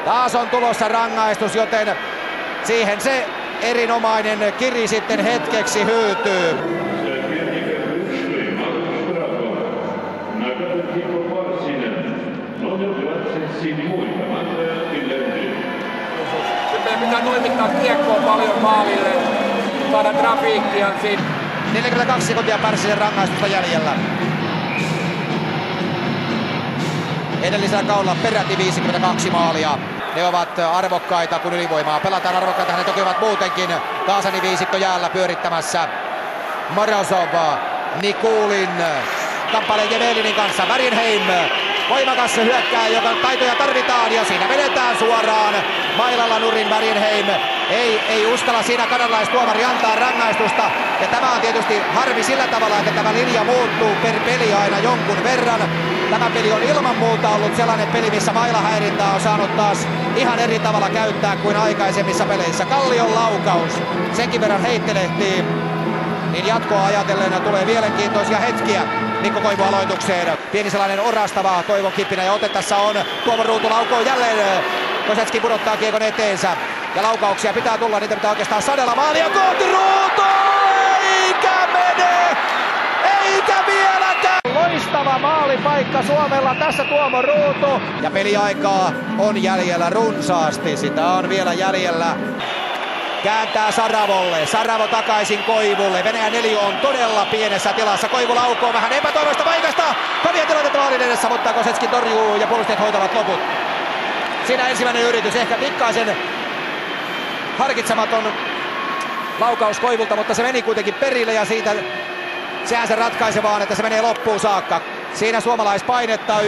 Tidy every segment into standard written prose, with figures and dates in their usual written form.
Taas on tulossa rangaistus, joten siihen se erinomainen kiri sitten hetkeksi hyytyy. Meidän pitää toimittaa kiekkoa paljon maalille, saada trafiikkia siitä. 42 sekuntia Pärssisen rangaistusta jäljellä. Edellisellä kaudella peräti 52 maalia. Ne ovat arvokkaita, kun ylivoimaa pelataan arvokkaita. Hänet toki ovat muutenkin. Kaasani viisikko jäällä pyörittämässä. Morozov, Nikulin, kamppailee Jemelinin kanssa. Värinheim, voimakas hyökkääjä, joka taitoja tarvitaan ja siinä vedetään suoraan. Mailalla nurin Värinheim. Ei uskalla siinä kanadalaistuomari antaa rangaistusta. Ja tämä on tietysti harmi sillä tavalla, että tämä linja muuttuu per peli aina jonkun verran. Tämä peli on ilman muuta ollut sellainen peli, missä mailahäirintää on saanut taas ihan eri tavalla käyttää kuin aikaisemmissa peleissä. Kallion laukaus, senkin verran heittelehtii. Niin jatkoa ajatellen tulee mielenkiintoisia hetkiä Mikko Koivu aloitukseen. Pieni sellainen orastava toivon kippinä ja ote tässä on. Tuomo Ruutu laukoo jälleen. Kosetski pudottaa kiekon eteensä. Ja laukauksia pitää tulla, niitä pitää oikeastaan sadella maalia kohti Ruutu! Eikä mene! Eikä vieläkään! Loistava maalipaikka Suomella tässä Tuomo Ruutu. Ja peliaikaa on jäljellä runsaasti, sitä on vielä jäljellä. Kääntää Saravolle, Saravo takaisin Koivulle. Venäjän neliö on todella pienessä tilassa. Koivu laukoo vähän epätoivoista paikasta. Kovia tilanteita maalin edessä, mutta Kosetski torjuu ja puolustajat hoitavat loput. Siinä ensimmäinen yritys, ehkä pikkaisen harkitsematon laukaus Koivulta, mutta se meni kuitenkin perille ja siitä sehän se ratkaisee vaan, että se menee loppuun saakka. Siinä suomalaispainetta 1-0-4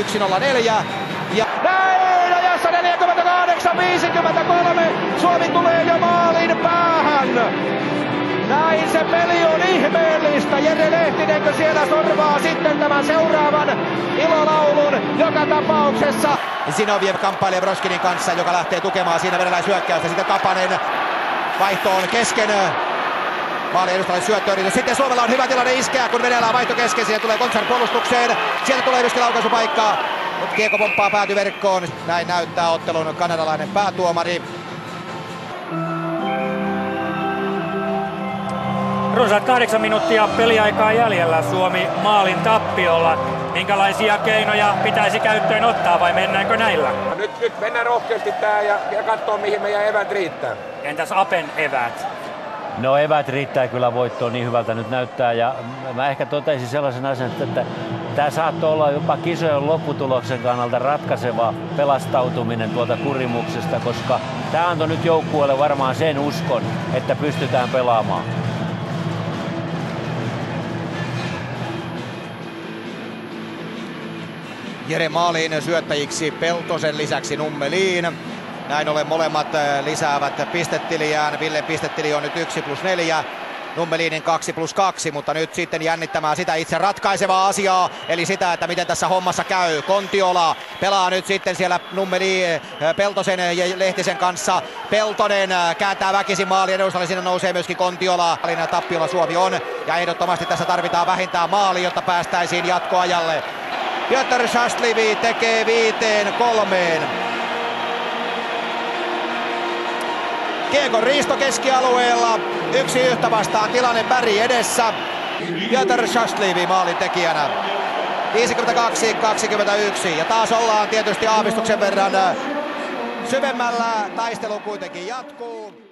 ja näin ajassa 48-53 Suomi tulee jo maalin päähän. Näin se peli on ihmeellistä. Jere Lehtinenkö siellä sorvaa sitten tämän seuraavan ilolaulun joka tapauksessa. Zinoviev kamppailee Broskinin kanssa, joka lähtee tukemaan siinä venäläishyökkäystä. Sitten Kapanen vaihto on kesken. Maalin edustajalle syöttöyritys. Sitten Suomella on hyvä tilanne iskeä, kun Venäjällä on vaihto kesken. Siihen tulee Kontsar puolustukseen. Sieltä tulee myöskin laukaisupaikkaa. Mutta kiekko pomppaa päätyverkkoon. Näin näyttää ottelun kanadalainen päätuomari. Runsaat 8 minuuttia peliaikaa jäljellä, Suomi maalin tappiolla. Minkälaisia keinoja pitäisi käyttöön ottaa vai mennäänkö näillä? Nyt mennään rohkeasti tää ja katsoo mihin meidän evät riittää. Entäs Apen evät? No evät riittää kyllä voittoon, niin hyvältä nyt näyttää ja mä ehkä totesin sellaisen asian, että tämä saattoi olla jopa kisojen lopputuloksen kannalta ratkaiseva pelastautuminen tuolta kurimuksesta, koska tämä antoi nyt joukkueelle varmaan sen uskon, että pystytään pelaamaan. Jere maaliin syöttäjiksi Peltosen lisäksi Nummelin. Näin ollen molemmat lisäävät pistetiliään. Villen pistetili on nyt 1+4. Nummelinin 2+2, mutta nyt sitten jännittämään sitä itse ratkaisevaa asiaa, eli sitä, että miten tässä hommassa käy. Kontiola pelaa nyt sitten siellä Peltosen ja Lehtisen kanssa. Peltonen kääntää väkisin maalin edustalle, siinä nousee myöskin Kontiola. Tappiolla Suomi on, ja ehdottomasti tässä tarvitaan vähintään maali, jotta päästäisiin jatkoajalle. Piotr Šastlivi tekee 5-3. Kiekon riisto keskialueella. 1-1 vastaan tilanne Berg edessä. Piotr Šastlivi maalin tekijänä. 52-21 ja taas ollaan tietysti aavistuksen verran syvemmällä. Taistelu kuitenkin jatkuu.